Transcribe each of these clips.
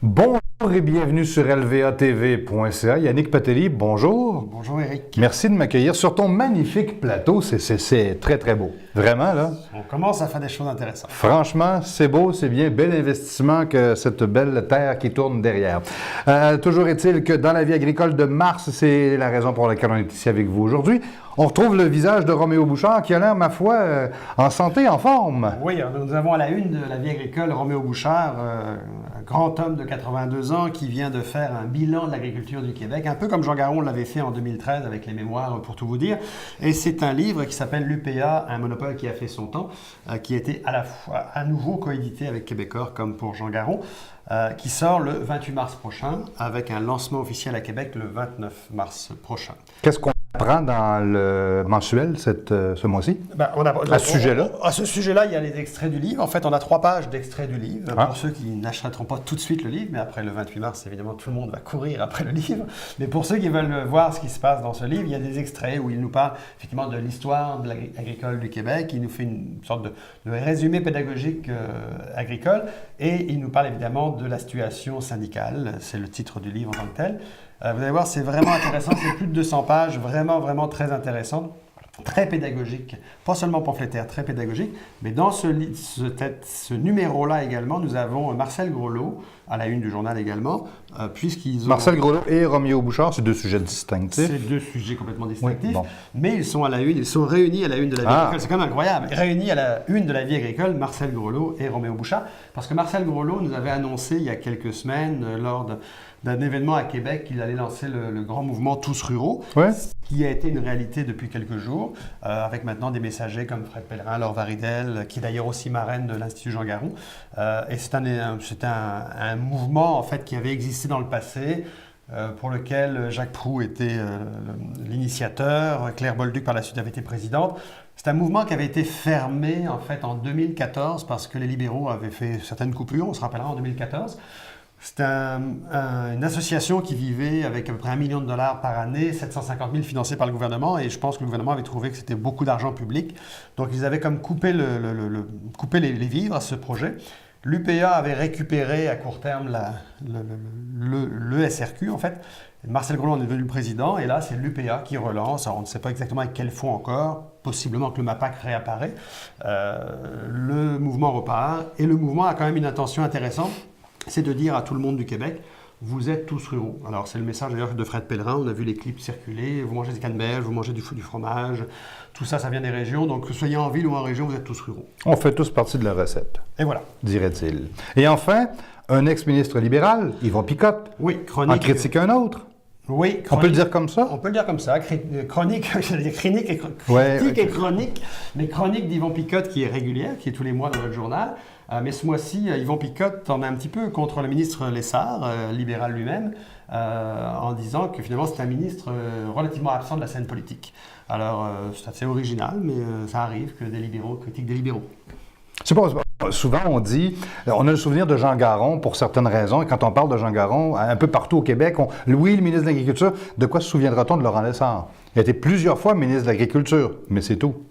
Bonjour et bienvenue sur lvatv.ca. Yannick Patelli, bonjour. Bonjour Eric. Merci de m'accueillir sur ton magnifique plateau. C'est très, très beau. Vraiment, là. On commence à faire des choses intéressantes. Franchement, c'est beau, c'est bien. Bel investissement que cette belle terre qui tourne derrière. Toujours est-il que dans la vie agricole de Mars, c'est la raison pour laquelle on est ici avec vous aujourd'hui. On retrouve le visage de Roméo Bouchard qui a l'air, ma foi, en santé, en forme. Oui, nous avons à la une de la vie agricole Roméo Bouchard, un grand homme de 82 ans qui vient de faire un bilan de l'agriculture du Québec, un peu comme Jean Garon l'avait fait en 2013 avec les mémoires, pour tout vous dire. Et c'est un livre qui s'appelle l'UPA, un monopole qui a fait son temps, qui a été à la fois à nouveau coédité avec Québecor comme pour Jean Garon, qui sort le 28 mars prochain avec un lancement officiel à Québec le 29 mars prochain. Qu'est-ce qu'on apprend dans le mensuel ce mois-ci? À ce sujet-là? À ce sujet-là, il y a les extraits du livre. En fait, on a 3 pages d'extraits du livre pour ceux qui n'achèteront pas tout de suite le livre. Mais après le 28 mars, évidemment, tout le monde va courir après le livre. Mais pour ceux qui veulent voir ce qui se passe dans ce livre, il y a des extraits où il nous parle effectivement de l'histoire de l'agricole du Québec. Il nous fait une sorte de résumé pédagogique agricole. Et il nous parle évidemment de la situation syndicale. C'est le titre du livre en tant que tel. Vous allez voir, c'est vraiment intéressant. C'est plus de 200 pages, vraiment très intéressant. Très pédagogique, pas seulement pamphlétaire, très pédagogique, mais dans ce numéro-là également, nous avons Marcel Groslot, à la une du journal également, puisqu'ils ont... Marcel Groslot et Roméo Bouchard, c'est deux sujets distinctifs. C'est deux sujets complètement distinctifs, oui, bon. Mais ils sont à la une, ils sont réunis à la une de la vie agricole, c'est quand même incroyable. Réunis à la une de la vie agricole, Marcel Groslot et Roméo Bouchard, parce que Marcel Groslot nous avait annoncé il y a quelques semaines, lors d'un événement à Québec, qu'il allait lancer le grand mouvement Tous ruraux, qui a été une réalité depuis quelques jours, avec maintenant des messagers comme Fred Pellerin, Laure Varidel, qui est d'ailleurs aussi marraine de l'Institut Jean Garon. Et c'est un mouvement en fait qui avait existé dans le passé, pour lequel Jacques Proulx était l'initiateur, Claire Bolduc par la suite avait été présidente. C'est un mouvement qui avait été fermé en fait en 2014 parce que les libéraux avaient fait certaines coupures, on se rappellera en 2014. C'est une association qui vivait avec à peu près $1 million par année, 750 000 financés par le gouvernement, et je pense que le gouvernement avait trouvé que c'était beaucoup d'argent public. Donc ils avaient comme coupé les vivres à ce projet. L'UPA avait récupéré à court terme le SRQ en fait. Marcel Groslot en est devenu le président, et là c'est l'UPA qui relance. Alors on ne sait pas exactement avec quel fonds encore, possiblement que le MAPAC réapparaît. Le mouvement repart, et le mouvement a quand même une intention intéressante. C'est de dire à tout le monde du Québec, vous êtes tous ruraux. Alors c'est le message d'ailleurs de Fred Pellerin, on a vu les clips circuler, vous mangez des canneberges, vous mangez du fromage, tout ça, ça vient des régions, donc que soyez en ville ou en région, vous êtes tous ruraux. On fait tous partie de la recette. Et voilà. Dirait-il. Et enfin, un ex-ministre libéral, Yvon Picotte, en critique un autre. Oui, on peut le dire comme ça? On peut le dire comme ça. Chronique, j'allais dire critique et chronique. Mais chronique d'Yvon Picotte qui est régulière, qui est tous les mois dans notre journal. Mais ce mois-ci, Yvon Picotte en a un petit peu contre le ministre Lessard, libéral lui-même, en disant que finalement c'est un ministre relativement absent de la scène politique. Alors c'est assez original, mais ça arrive que des libéraux critiquent des libéraux. C'est pas, souvent on dit, on a le souvenir de Jean Garon pour certaines raisons, et quand on parle de Jean Garon, un peu partout au Québec, oui, le ministre de l'Agriculture, de quoi se souviendra-t-on de Laurent Lessard? Il a été plusieurs fois ministre de l'Agriculture, mais c'est tout.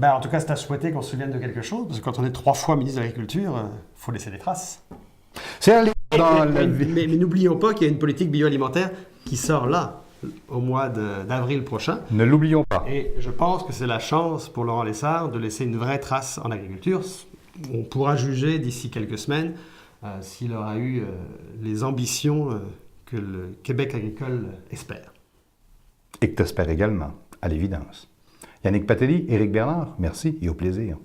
En tout cas, c'est à souhaiter qu'on se souvienne de quelque chose, parce que quand on est 3 fois ministre de l'Agriculture, il faut laisser des traces. Mais n'oublions pas qu'il y a une politique bioalimentaire qui sort là, au mois d'avril prochain. Ne l'oublions pas. Et je pense que c'est la chance pour Laurent Lessard de laisser une vraie trace en agriculture. On pourra juger d'ici quelques semaines s'il aura eu les ambitions que le Québec agricole espère. Et que tu espères également, à l'évidence. Yannick Patelli, Éric Bernard, merci et au plaisir.